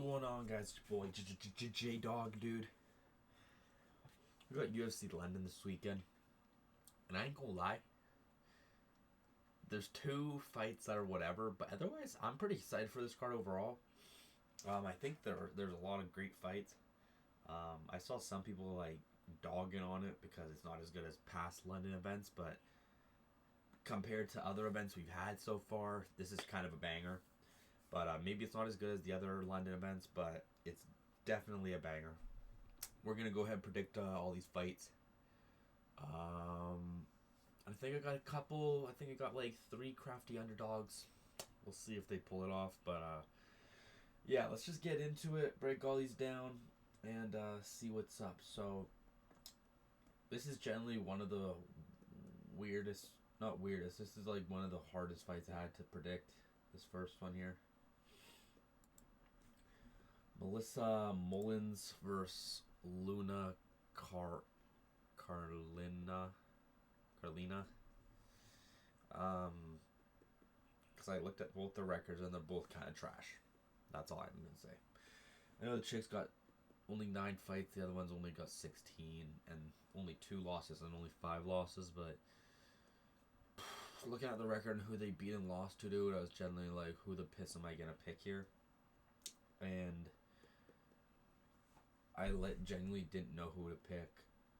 going on, guys? It's your boy J Dog, dude. We got UFC London this weekend, and I ain't gonna lie. There's two fights that are whatever, but otherwise, I'm pretty excited for this card overall. I think there's a lot of great fights. I saw some people like dogging on it because it's not as good as past London events, but compared to other events we've had so far, this is kind of a banger. But maybe it's not as good as the other London events, but it's definitely a banger. We're going to go ahead and predict all these fights. I think I got a couple. I think I got like 3 crafty underdogs. We'll see if they pull it off. But yeah, let's just get into it, break all these down, and see what's up. So this is generally one of the weirdest, not weirdest, this is like one of the hardest fights I had to predict. This first one here. Melissa Mullins versus Luna Carlina. Because I looked at both the records and they're both kind of trash. That's all I'm going to say. I know the chick's got only 9 fights, the other one's only got 16, and only 2 losses and only 5 losses, but looking at the record and who they beat and lost to, dude, I was generally like, who the piss am I going to pick here? And I genuinely didn't know who to pick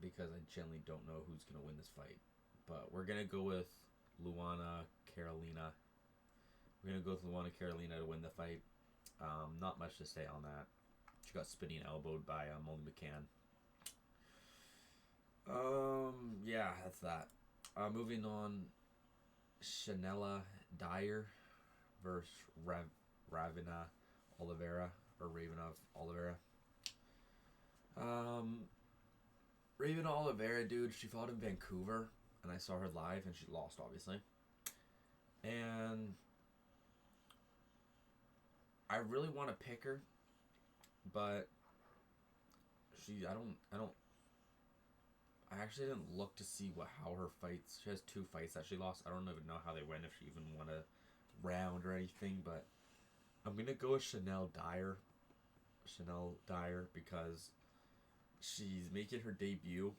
because I genuinely don't know who's going to win this fight. But we're going to go with Luana Carolina. We're going to go with Luana Carolina to win the fight. Not much to say on that. She got spinning elbowed by Molly McCann. Yeah, that's that. Moving on, Shanelle Dyer versus Ravina Oliveira, or Ravenov Oliveira. Raven Oliveira, dude, she fought in Vancouver, and I saw her live, and she lost, obviously. And I really want to pick her, but I actually didn't look to see how her fights. She has 2 fights that she lost. I don't even know how they went, if she even won a round or anything, but I'm gonna go with Shanelle Dyer, because she's making her debut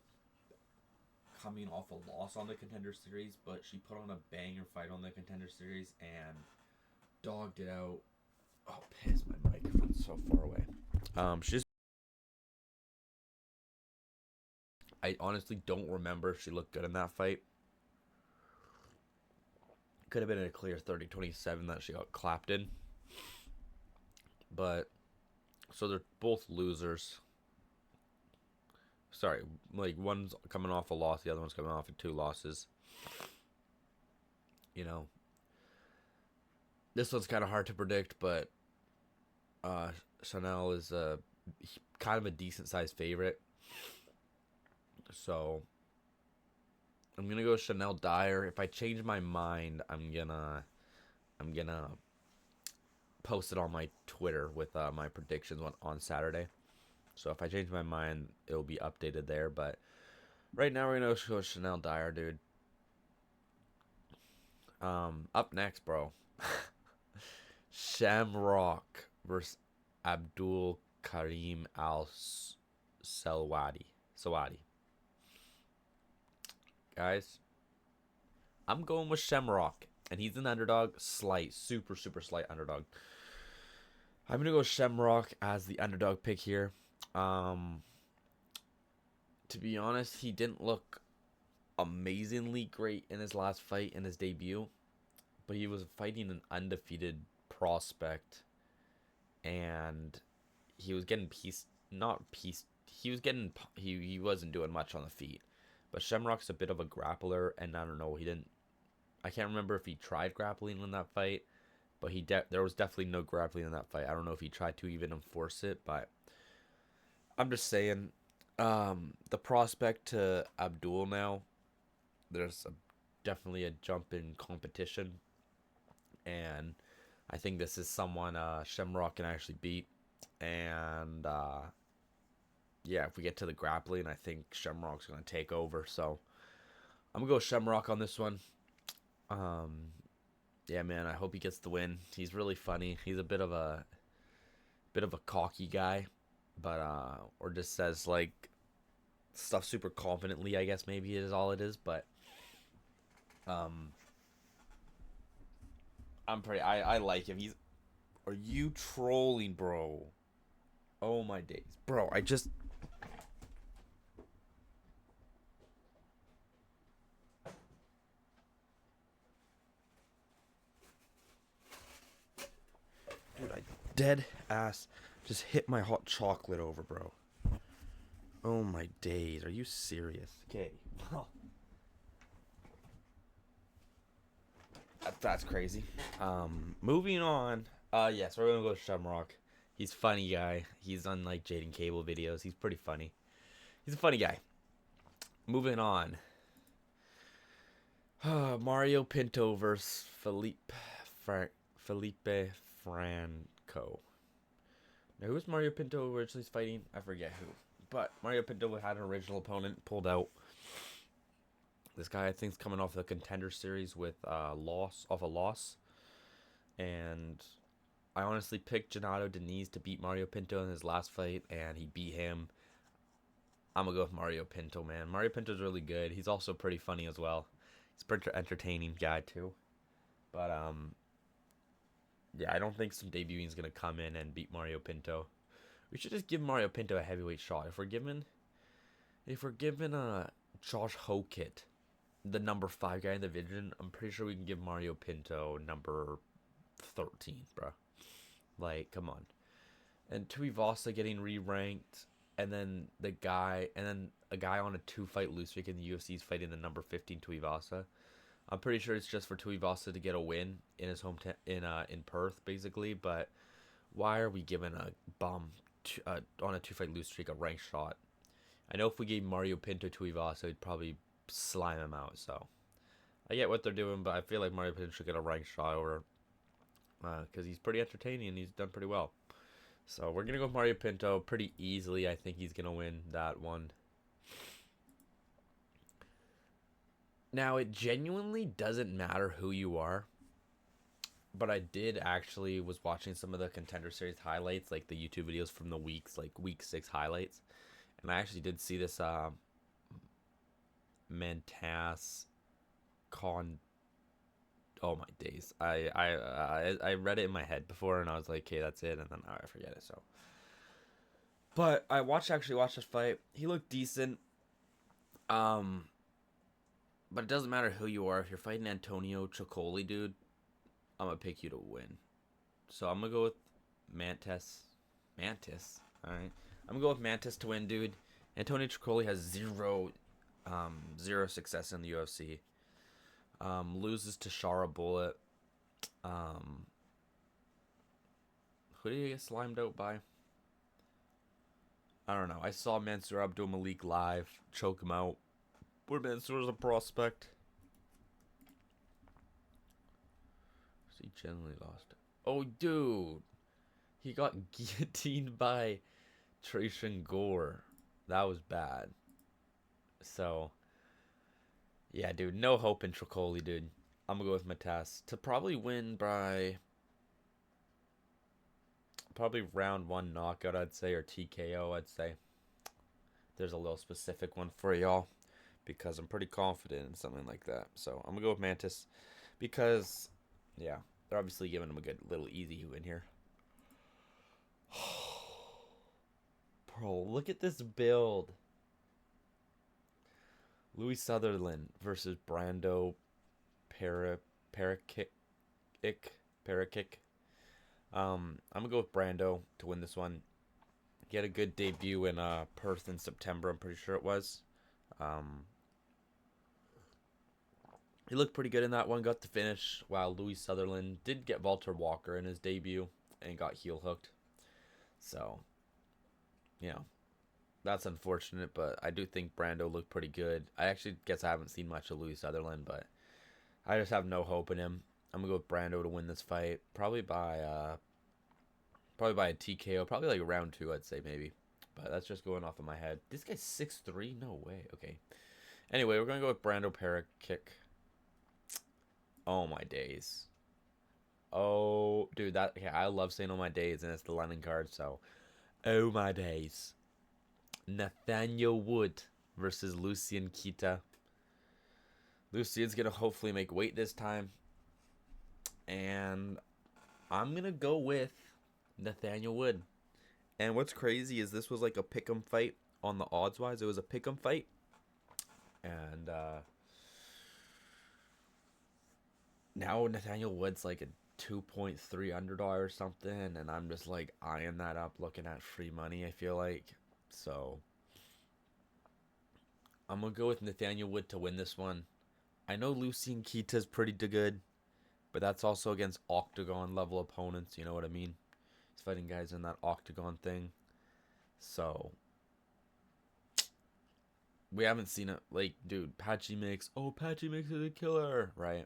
coming off a loss on the Contender Series, but she put on a banger fight on the Contender Series and dogged it out. Oh, piss, my microphone's so far away. I honestly don't remember if she looked good in that fight. Could have been a clear 30-27 that she got clapped in. But, so they're both losers. Sorry, like one's coming off a loss, the other one's coming off of 2 losses. You know, this one's kind of hard to predict, but Shanelle is kind of a decent sized favorite. So I'm gonna go Shanelle Dyer. If I change my mind, I'm gonna post it on my Twitter with my predictions on Saturday. So if I change my mind, it'll be updated there. But right now, we're gonna go Shanelle Dyer, dude. Up next, bro. Shamrock versus Abdul-Kareem Al-Selwady. Guys, I'm going with Shamrock, and he's an underdog, super slight underdog. I'm gonna go Shamrock as the underdog pick here. To be honest, he didn't look amazingly great in his last fight, in his debut, but he was fighting an undefeated prospect, and he was getting he wasn't doing much on the feet. But Shamrock's a bit of a grappler, and I don't know, I can't remember if he tried grappling in that fight, but there was definitely no grappling in that fight. I don't know if he tried to even enforce it, but I'm just saying, the prospect to Abdul now, there's definitely a jump in competition, and I think this is someone Shamrock can actually beat. And yeah, if we get to the grappling, I think Shamrock's going to take over. So I'm going to go Shamrock on this one. Yeah, man, I hope he gets the win. He's really funny. He's a bit of a bit of a cocky guy, but or just says like stuff super confidently, I guess maybe is all it is, but um I like him. He's Are you trolling, bro? Oh my days. Bro, I just Dude, I dead ass just hit my hot chocolate over, bro. Oh my days. Are you serious? Okay. Well, that's crazy. Moving on. Yes, we're gonna go with Shamrock. He's a funny guy. He's on like Jaden Cable videos. He's pretty funny. He's a funny guy. Moving on. Mario Pinto versus Felipe Franco. Now, who was Mario Pinto originally fighting? I forget who. But Mario Pinto had an original opponent, pulled out. This guy, I think, is coming off the Contender Series with a loss. And I honestly picked Gennaro Diniz to beat Mario Pinto in his last fight, and he beat him. I'm going to go with Mario Pinto, man. Mario Pinto's really good. He's also pretty funny as well. He's a pretty entertaining guy, too. But, yeah, I don't think some debuting is going to come in and beat Mario Pinto. We should just give Mario Pinto a heavyweight shot. If we're giving Josh Hokit the number 5 guy in the division, I'm pretty sure we can give Mario Pinto number 13, bro. Like, come on. And Tuivasa getting re-ranked, and then a guy on a 2-fight lose streak in the UFC is fighting the number 15 Tuivasa. I'm pretty sure it's just for Tuivasa to get a win in his hometown in Perth, basically. But why are we giving a bum on a 2-fight lose streak a ranked shot? I know if we gave Mario Pinto Tuivasa, we'd probably slime him out. So I get what they're doing, but I feel like Mario Pinto should get a ranked shot over because he's pretty entertaining and he's done pretty well. So we're gonna go with Mario Pinto pretty easily. I think he's gonna win that one. Now, it genuinely doesn't matter who you are, but I did actually was watching some of the Contender Series highlights, like the YouTube videos from the weeks, like week 6 highlights, and I actually did see this Mantas oh my days. I read it in my head before and I was like, okay, that's it, and then I forget it. So, but I actually watched this fight. He looked decent. But it doesn't matter who you are. If you're fighting Antonio Trocoli, dude, I'm gonna pick you to win. So I'm gonna go with Mantas. All right. I'm gonna go with Mantas to win, dude. Antonio Trocoli has zero success in the UFC. Loses to Shara Bullet. Who did he get slimed out by? I don't know. I saw Mansour Abdul-Malik live choke him out. Where Mansour's a prospect. He generally lost. Oh, dude. He got guillotined by Trajan Gore. That was bad. So, yeah, dude. No hope in Trocoli, dude. I'm going to go with Mantas to probably win by probably round 1 knockout, I'd say, or TKO, I'd say. There's a little specific one for y'all because I'm pretty confident in something like that. So I'm going to go with Mantas because, yeah, they're obviously giving him a good little easy win here. Bro, look at this build. Louie Sutherland versus Brando Pericic. I'm going to go with Brando to win this one. He had a good debut in Perth in September, I'm pretty sure it was. He looked pretty good in that one, got the finish, while Louie Sutherland did get Walter Walker in his debut and got heel hooked. So, you know, that's unfortunate, but I do think Brando looked pretty good. I actually guess I haven't seen much of Louie Sutherland, but I just have no hope in him. I'm going to go with Brando to win this fight, probably by a TKO, probably like round 2, I'd say, maybe. But that's just going off of my head. This guy's 6'3"? No way. Okay. Anyway, we're going to go with Brando Pericic. Oh, my days. Oh, dude, that okay, I love saying "oh my days" and it's the Lennon card. So, oh my days. Nathaniel Wood versus Lucien Keita. Lucien's gonna hopefully make weight this time, and I'm gonna go with Nathaniel Wood. And what's crazy is this was like a pick'em fight on the odds wise. It was a pick'em fight, and now Nathaniel Wood's like a 2.3 underdog or something, and I'm just like eyeing that up, looking at free money. I feel like so. I'm gonna go with Nathaniel Wood to win this one. I know Lucien Keita's pretty good, but that's also against octagon level opponents. You know what I mean? He's fighting guys in that octagon thing. So we haven't seen it. Like, dude, Patchy Mix. Oh, Patchy Mix is a killer, right?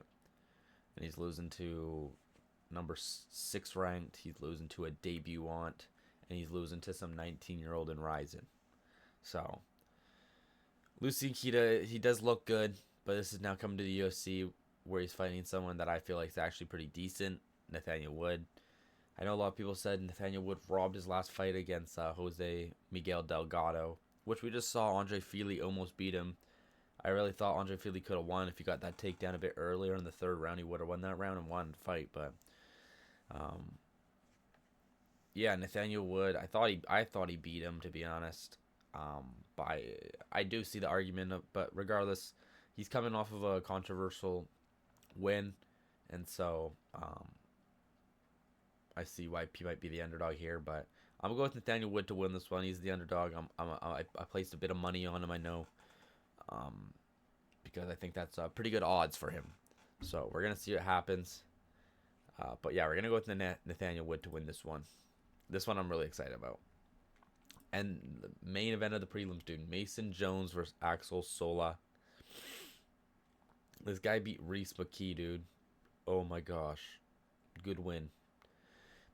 And he's losing to number 6 ranked. He's losing to a debutant, and he's losing to some 19-year-old in Ryzen. So Lucien Keita, he does look good, but this is now coming to the UFC where he's fighting someone that I feel like is actually pretty decent, Nathaniel Wood. I know a lot of people said Nathaniel Wood robbed his last fight against Jose Miguel Delgado, which we just saw Andre Fili almost beat him. I really thought Andre Fili could have won if he got that takedown a bit earlier in the 3rd round. He would have won that round and won the fight, but yeah, Nathaniel Wood. I thought he beat him, to be honest. But I do see the argument, but regardless, he's coming off of a controversial win, and so I see why he might be the underdog here. But I'm gonna go with Nathaniel Wood to win this one. He's the underdog. I placed a bit of money on him. I know, because I think that's pretty good odds for him. So we're gonna see what happens. But yeah, we're gonna go with Nathaniel Wood to win this one. This one I'm really excited about. And the main event of the prelims, dude. Mason Jones versus Axel Sola. This guy beat Reese McKee, dude. Oh my gosh. Good win.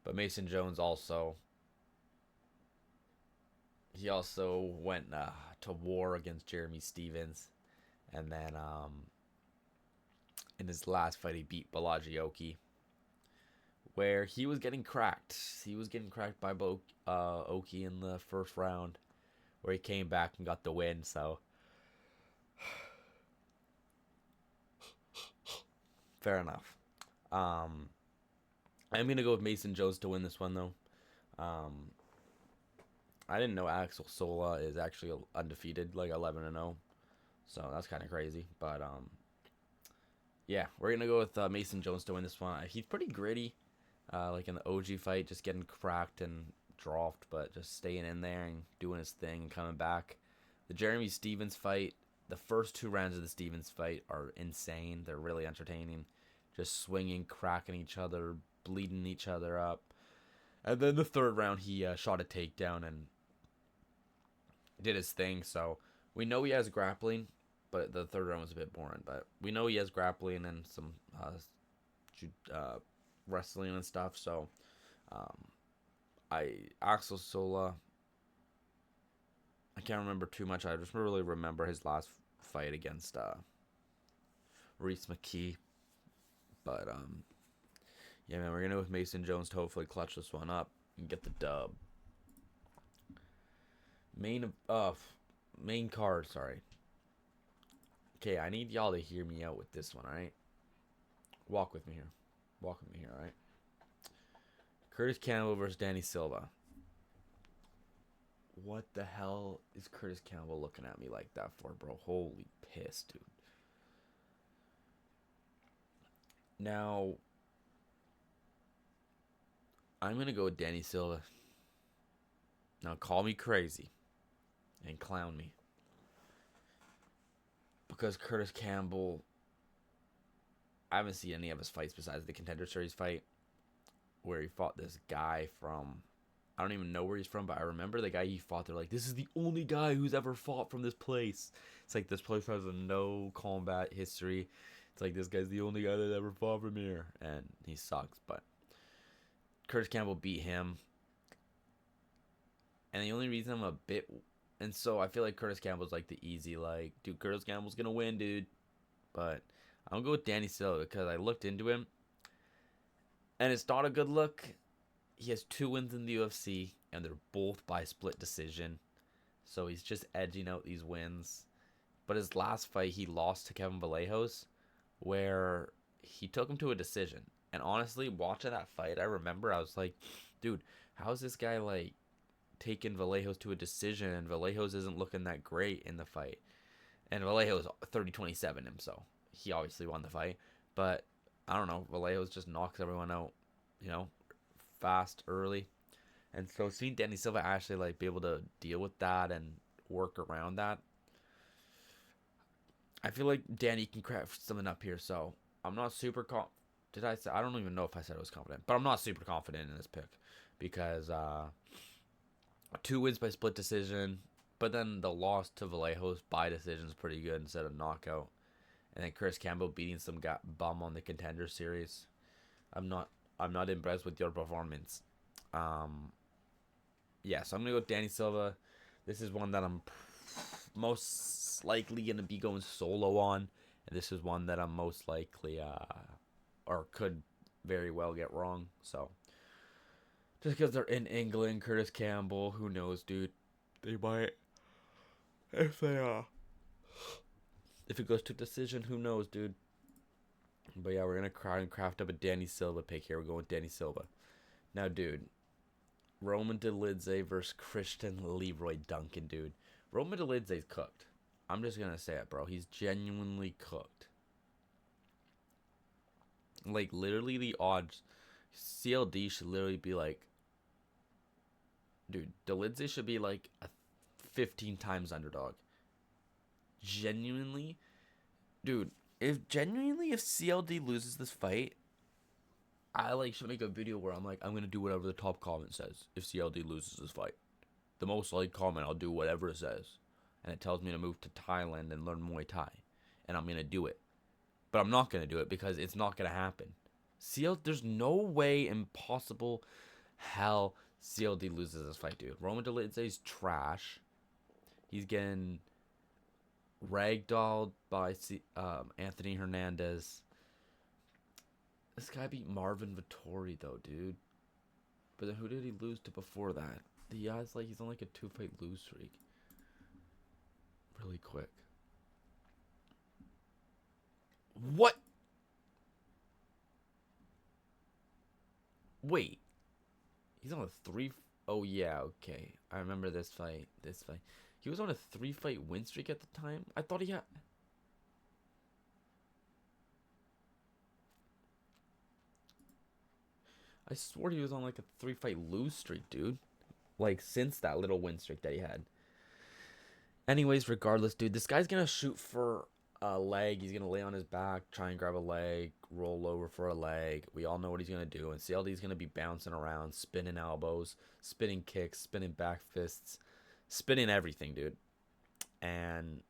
But Mason Jones also. He also went to war against Jeremy Stevens. And then in his last fight, he beat Balaji Oki, where he was getting cracked. He was getting cracked by Oki in the 1st round, where he came back and got the win. So fair enough. I'm gonna go with Mason Jones to win this one though. I didn't know Axel Sola is actually undefeated, like 11-0. So that's kind of crazy. But yeah, we're gonna go with Mason Jones to win this one. He's pretty gritty. Like in the OG fight, just getting cracked and dropped, but just staying in there and doing his thing and coming back. The Jeremy Stevens fight, the first 2 rounds of the Stevens fight are insane. They're really entertaining. Just swinging, cracking each other, bleeding each other up. And then the 3rd round, he shot a takedown and did his thing. So we know he has grappling, but the 3rd round was a bit boring. But we know he has grappling and some wrestling and stuff. So Axel Sola, I can't remember too much. I just really remember his last fight against Reese McKee. But yeah, man, we're gonna go with Mason Jones to hopefully clutch this one up and get the dub. Main card, sorry. Okay, I need y'all to hear me out with this one, alright? Walk with me here. Alright? Curtis Campbell versus Danny Silva. What the hell is Curtis Campbell looking at me like that for, bro? Holy piss, dude. Now, I'm going to go with Danny Silva. Now, call me crazy and clown me, because Curtis Campbell, I haven't seen any of his fights besides the Contender Series fight, where he fought this guy from, I don't even know where he's from, but I remember the guy he fought. They're like, this is the only guy who's ever fought from this place. It's like this place has a no combat history. It's like this guy's the only guy that ever fought from here, and he sucks. But Curtis Campbell beat him, and the only reason I'm a bit, and so I feel like Curtis Campbell's like the easy, like, dude, Curtis Campbell's gonna win, dude. But I'm gonna go with Danny Silva because I looked into him, And it's not a good look. He has 2 wins in the UFC, and they're both by split decision. So he's just edging out these wins. But his last fight, he lost to Kevin Vallejos, where he took him to a decision. And honestly, watching that fight, I remember I was like, dude, how's this guy like taking Vallejos to a decision, and Vallejos isn't looking that great in the fight. And Vallejos 30-27 him, so he obviously won the fight. But I don't know, Vallejos just knocks everyone out, fast, early. And so seeing Danny Silva actually like be able to deal with that and work around that, I feel like Danny can craft something up here. So I'm not super did I say? I don't even know if I said I was confident, but I'm not super confident in this pick because 2 wins by split decision, but then the loss to Vallejos by decision is pretty good instead of knockout. And then Chris Campbell beating some bum on the Contender Series. I'm not impressed with your performance. Yeah, so I'm gonna go with Danny Silva. This is one that I'm most likely gonna be going solo on, and this is one that I'm most likely or could very well get wrong. So just because they're in England, Curtis Campbell, who knows, dude? They might if it goes to decision, who knows, dude? But yeah, we're gonna try and craft up a Danny Silva pick here. We're going with Danny Silva. Now, dude, Roman Dolidze versus Christian Leroy Duncan, dude. Roman Dolidze's cooked. I'm just gonna say it, bro. He's genuinely cooked. Like, literally the odds. CLD should literally be like, dude, Dolidze should be like a 15 times underdog. Genuinely, dude, if CLD loses this fight, I like should make a video where I'm like, I'm gonna do whatever the top comment says if CLD loses this fight. The most liked comment, I'll do whatever it says. And it tells me to move to Thailand and learn Muay Thai. And I'm gonna do it. But I'm not gonna do it because it's not gonna happen. There's no way impossible hell CLD loses this fight, dude. Roman Dolidze's trash. He's getting ragdolled by Anthony Hernandez. This guy beat Marvin Vettori though, dude. But then who did he lose to before that? He's on like a 2-fight lose streak. Really quick. What? Wait. He's on a 3. Oh yeah, okay. I remember this fight. He was on a 3-fight win streak at the time. I thought he had. I swore he was on like a 3-fight lose streak, dude. Like since that little win streak that he had. Anyways, regardless, dude, this guy's gonna shoot for a leg. He's gonna lay on his back, try and grab a leg, roll over for a leg. We all know what he's gonna do. And CLD's gonna be bouncing around, spinning elbows, spinning kicks, spinning back fists, spinning everything, dude. And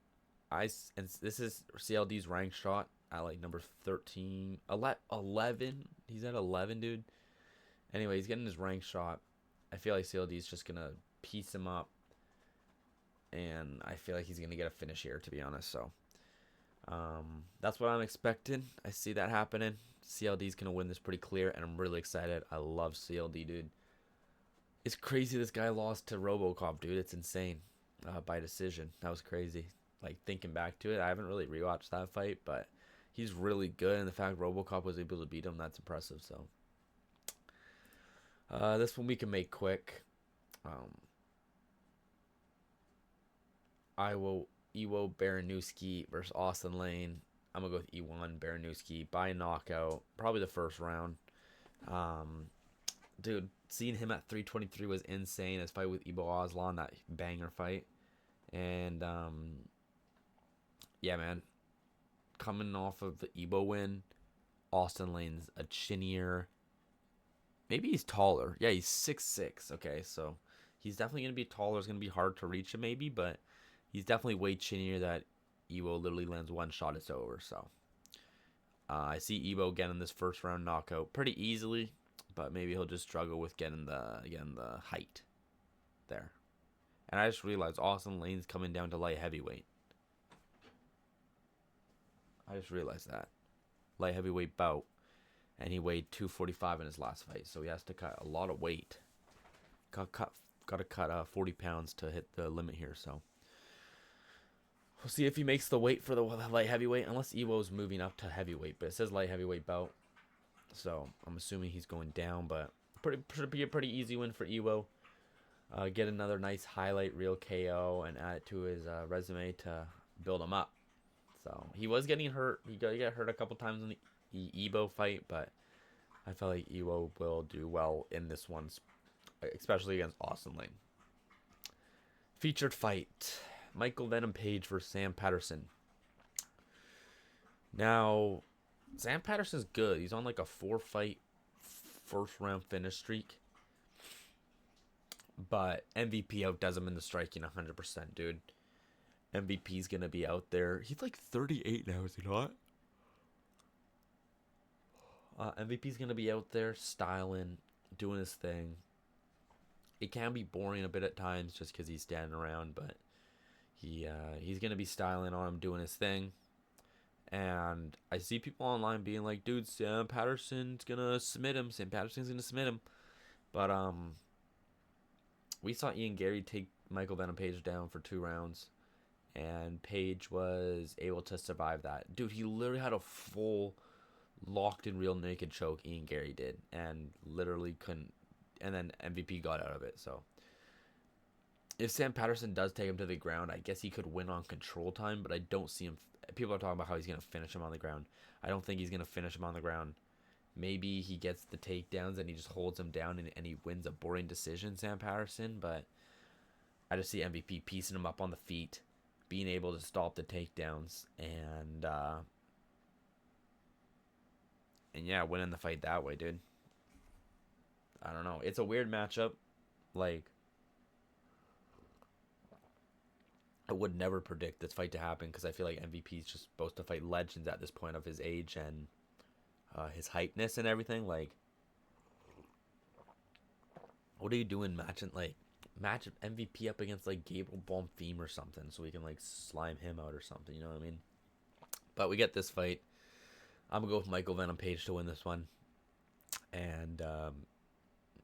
this is CLD's rank shot at like number 13, 11. He's at 11, dude. Anyway, he's getting his rank shot. I feel like CLD's just gonna piece him up, and I feel like he's gonna get a finish here, to be honest. So that's what I'm expecting. I see that happening. CLD's gonna win this pretty clear, and I'm really excited. I love CLD, dude. It's crazy this guy lost to RoboCop, dude. It's insane. By decision. That was crazy. Like, thinking back to it, I haven't really rewatched that fight, but he's really good, and the fact RoboCop was able to beat him, that's impressive. So this one we can make quick. Iwo Baraniewski versus Austen Lane. I'm gonna go with E1 Baraniewski by knockout, probably the first round. Dude, seeing him at 323 was insane. His fight with Ibo Aslan, that banger fight. And yeah, man, coming off of the Ibo win, Austen Lane's a chinnier. Maybe he's taller. Yeah, he's 6'6". Okay, so he's definitely gonna be taller. It's gonna be hard to reach him, maybe, but he's definitely way chinnier. That Ibo literally lands one shot, it's over. So I see Ibo getting this first round knockout pretty easily, but maybe he'll just struggle with getting the height there. And I just realized Austen Lane's coming down to light heavyweight. I just realized that light heavyweight bout, and he weighed 245 in his last fight, so he has to cut a lot of weight. Got to cut 40 pounds to hit the limit here, so we'll see if he makes the weight for the light heavyweight, unless Ewo's moving up to heavyweight, but it says light heavyweight bout, so I'm assuming he's going down, but should be a pretty easy win for Ewo. Get another nice highlight reel KO and add it to his resume to build him up. So he was getting hurt. He got hurt a couple times in the Evo fight, but I feel like Ewo will do well in this one, especially against Austen. Featured fight: Michael Venom Page versus Sam Patterson. Now, Sam Patterson's good. He's on like a 4-fight first round finish streak. But MVP outdoes him in the striking 100%, dude. MVP's going to be out there. He's like 38 now, is he not? MVP's going to be out there styling, doing his thing. It can be boring a bit at times just because he's standing around, but he's going to be styling on him, doing his thing. And I see people online being like, dude, Sam Patterson's going to submit him. Sam Patterson's going to submit him. But, we saw Ian Gary take Michael Venom Page down for 2 rounds, and Page was able to survive that. Dude, he literally had a full locked-in real naked choke, Ian Gary did, and literally couldn't, and then MVP got out of it. So if Sam Patterson does take him to the ground, I guess he could win on control time, but I don't see him. People are talking about how he's going to finish him on the ground. I don't think he's going to finish him on the ground. Maybe he gets the takedowns and he just holds him down and he wins a boring decision, Sam Patterson. But I just see MVP piecing him up on the feet, being able to stop the takedowns, and yeah, winning the fight that way, dude. I don't know. It's a weird matchup. Like, I would never predict this fight to happen because I feel like MVP is just supposed to fight legends at this point of his age and his hypeness and everything. Like, what are you doing match MVP up against like Gabriel Bonfim or something so we can like slime him out or something, you know what I mean? But we get this fight. I'm gonna go with Michael Venom Page to win this one, and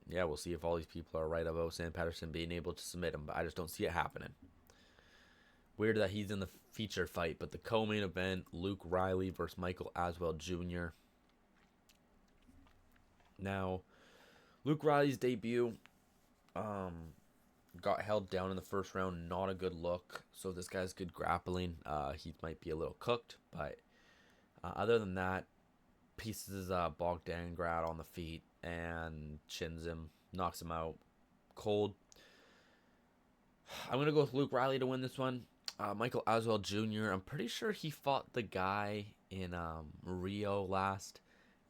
yeah, we'll see if all these people are right about Sam Patterson being able to submit him, but I just don't see it happening. Weird that he's in the feature fight, but the co-main event: Luke Riley versus Michael Aswell Jr. Now, Luke Riley's debut got held down in the first round. Not a good look. So this guy's good grappling. He might be a little cooked, but other than that, pieces Bogdangrad on the feet and chins him, knocks him out cold. I'm going to go with Luke Riley to win this one. Michael Aswell Jr., I'm pretty sure he fought the guy in Rio last.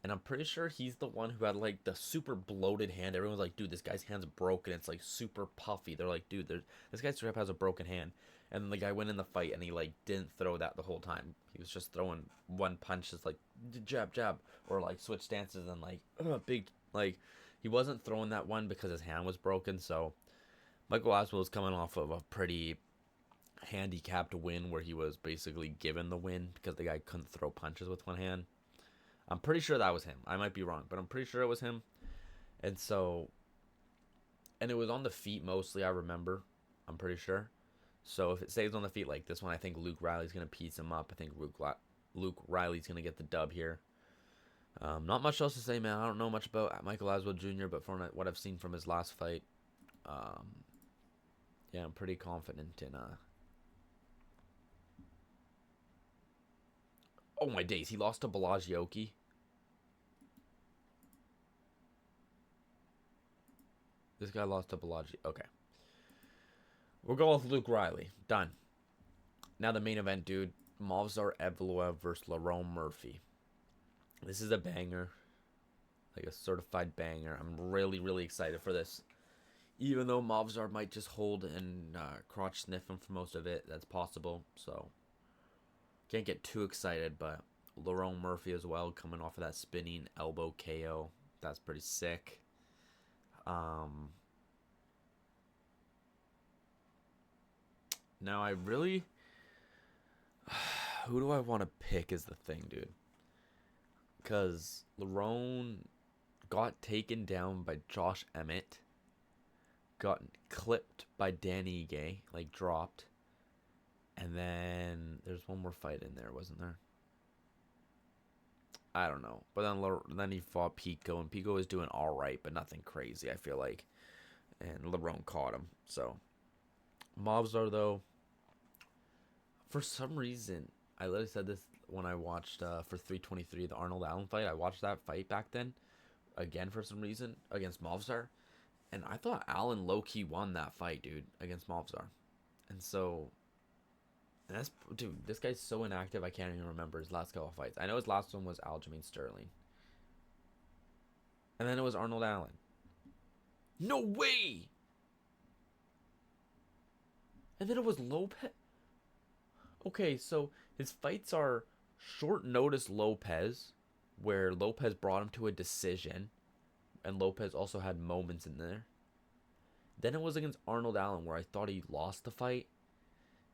And I'm pretty sure he's the one who had, like, the super bloated hand. Everyone's like, dude, this guy's hand's broken. It's, like, super puffy. They're like, dude, this guy straight up has a broken hand. And then the guy went in the fight, and he, like, didn't throw that the whole time. He was just throwing one punch, just, like, jab, jab. Or, like, switch stances and, like, big, like, he wasn't throwing that one because his hand was broken. So, Michael Aswell was coming off of a pretty handicapped win where he was basically given the win because the guy couldn't throw punches with one hand. I'm pretty sure that was him. I might be wrong, but I'm pretty sure it was him. And so, and it was on the feet mostly, I remember. I'm pretty sure. So if it stays on the feet like this one, I think Luke Riley's going to piece him up. I think Luke Riley's going to get the dub here. Not much else to say, man. I don't know much about Michael Aswell Jr., but from what I've seen from his last fight, yeah, I'm pretty confident in... Oh my days, he lost to Baraniewski. This guy lost to Baraniewski. Okay. We're going with Luke Riley. Done. Now the main event, dude. Movsar Evloev versus Lerone Murphy. This is a banger. Like a certified banger. I'm really, really excited for this. Even though Movsar might just hold and crotch sniff him for most of it. That's possible. So, can't get too excited, but Lerone Murphy as well, coming off of that spinning elbow KO. That's pretty sick. Now I really... Who do I want to pick is the thing, dude. because Lerone got taken down by Josh Emmett, got clipped by Danny Gay, like dropped, and then there's one more fight in there, wasn't there? I don't know, but then he fought Pico, and Pico was doing all right, but nothing crazy, I feel like, and Lerone caught him. So Movsar, though, for some reason, I literally said this when I watched for 323 the Arnold Allen fight. I watched that fight back then again for some reason against Movsar, and I thought Allen low-key won that fight, dude, against Movsar. And so, dude, this guy's so inactive, I can't even remember his last couple of fights. I know his last one was Aljamain Sterling. And then it was Arnold Allen. No way! And then it was Lopez. Okay, so his fights are short notice Lopez, where Lopez brought him to a decision, and Lopez also had moments in there. Then it was against Arnold Allen, where I thought he lost the fight.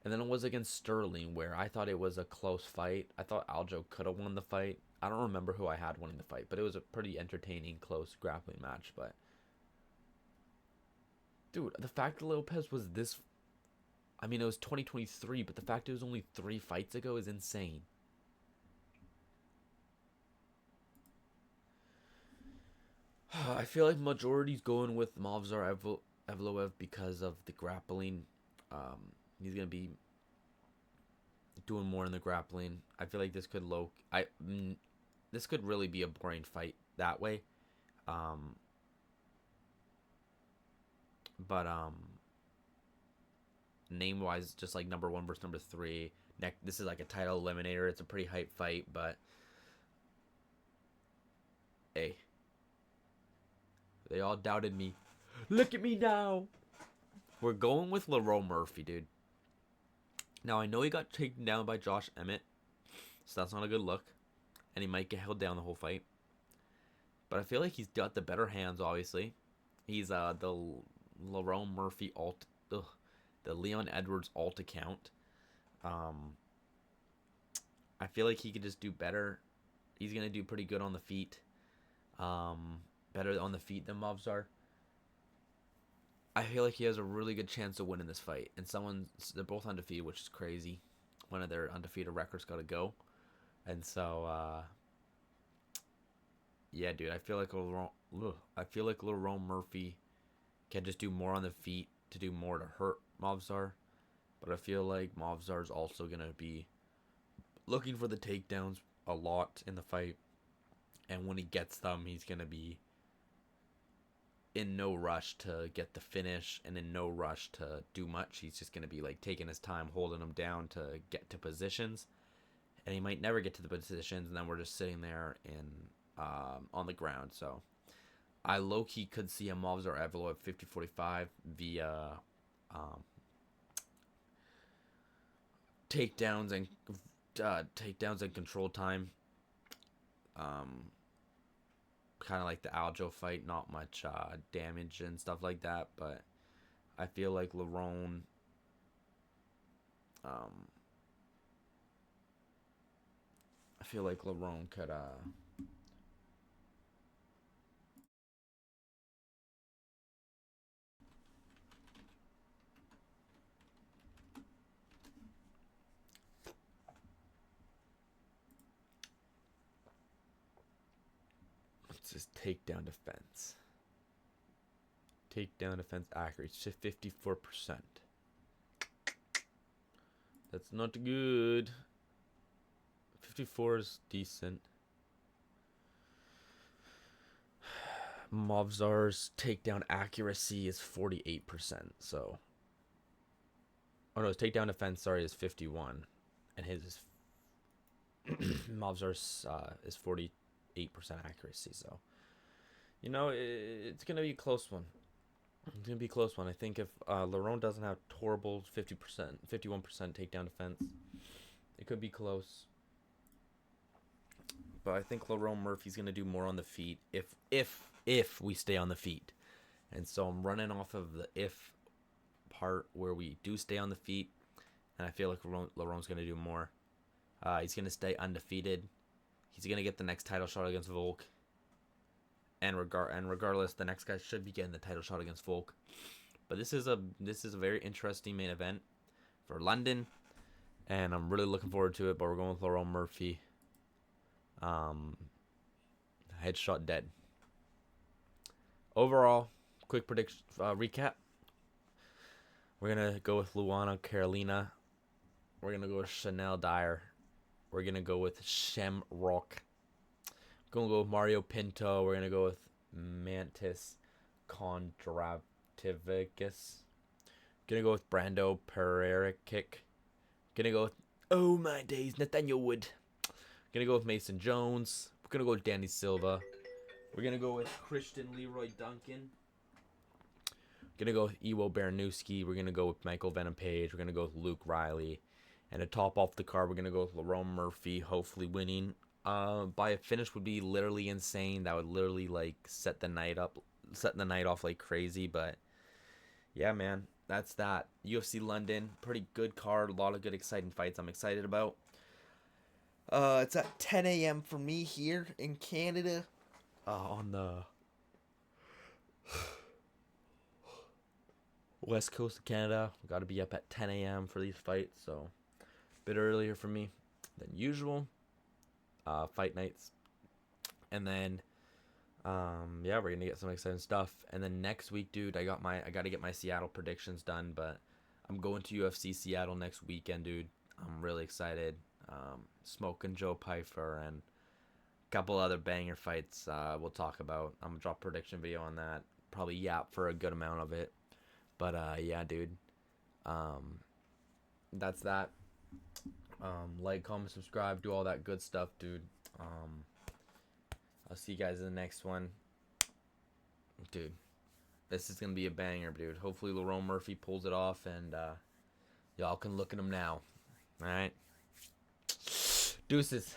And then it was against Sterling, where I thought it was a close fight. I thought Aljo could have won the fight. I don't remember who I had winning the fight, but it was a pretty entertaining, close grappling match. But, dude, the fact that Lopez was this... I mean, it was 2023, but the fact it was only 3 fights ago is insane. I feel like majority's going with Movsar Evloev because of the grappling. He's going to be doing more in the grappling. I feel like this could this could really be a boring fight that way. But name-wise, just like number 1 versus number 3. This is like a title eliminator. It's a pretty hype fight, but hey, they all doubted me. Look at me now. We're going with Leroy Murphy, dude. Now, I know he got taken down by Josh Emmett, so that's not a good look, and he might get held down the whole fight. But I feel like he's got the better hands, obviously. He's the Leroy Murphy the Leon Edwards alt account. I feel like he could just do better. He's going to do pretty good on the feet. Better on the feet than Movsar. I feel like he has a really good chance of winning this fight. And they're both undefeated, which is crazy. One of their undefeated records got to go. And so, yeah, dude, I feel like Leroy Murphy can just do more on the feet to do more to hurt Movsar. But I feel like Movsar's also going to be looking for the takedowns a lot in the fight. And when he gets them, he's going to be in no rush to get the finish and in no rush to do much. He's just going to be like taking his time, holding them down to get to positions. And he might never get to the positions, and then we're just sitting there on the ground. So I low-key could see a Movsar Evloev 50-45 via takedowns and control time. Kind of like the Aljo fight, not much damage and stuff like that, but I feel like Lerone could is takedown defense. Takedown defense accuracy 54%. That's not good. 54 is decent. Movsar's takedown accuracy is 48%. So, oh no, his takedown defense, sorry, is 51, and his is Movsar's is 48% accuracy. So, you know, it's gonna be a close one. It's gonna be a close one. I think if Lerone doesn't have horrible 50%, 51% takedown defense, it could be close. But I think Leroy Murphy's gonna do more on the feet if we stay on the feet. And so I'm running off of the if part where we do stay on the feet, and I feel like Lerone's gonna do more. He's gonna stay undefeated. He's gonna get the next title shot against Volk. And regardless, the next guy should be getting the title shot against Volk. But this is a very interesting main event for London, and I'm really looking forward to it. But we're going with Lerone Murphy. Headshot dead. Overall, quick prediction recap. We're gonna go with Luana Carolina. We're gonna go with Shanelle Dyer. We're gonna go with Shem Rock. Gonna go with Mario Pinto. We're gonna go with Mantas Kondratavicius. Gonna go with Brando Pericic. Gonna go with, oh my days, Nathaniel Wood. Gonna go with Mason Jones. We're gonna go with Danny Silva. We're gonna go with Christian Leroy Duncan. Gonna go with Baraniewski. We're gonna go with Michael Venom Page. We're gonna go with Luke Riley. And to top off the card, we're gonna go with Lerone Murphy, hopefully winning. By a finish would be literally insane. That would literally like setting the night off like crazy. But yeah, man, that's that. UFC London, pretty good card. A lot of good exciting fights I'm excited about. It's at 10 a.m. for me here in Canada. On the west coast of Canada. We got to be up at 10 a.m. for these fights, so a bit earlier for me than usual. Fight nights, and then yeah, we're gonna get some exciting stuff. And then next week, dude, I got to get my Seattle predictions done, but I'm going to UFC Seattle next weekend, dude. I'm really excited. Smoking Joe Pyfer and a couple other banger fights we'll talk about. I'm gonna drop a prediction video on that, probably yap for a good amount of it. But yeah, dude, that's that. Like, comment, subscribe, do all that good stuff, dude. I'll see you guys in the next one. Dude, this is gonna be a banger, dude. Hopefully Lerone Murphy pulls it off, and y'all can look at him now. Alright? Deuces.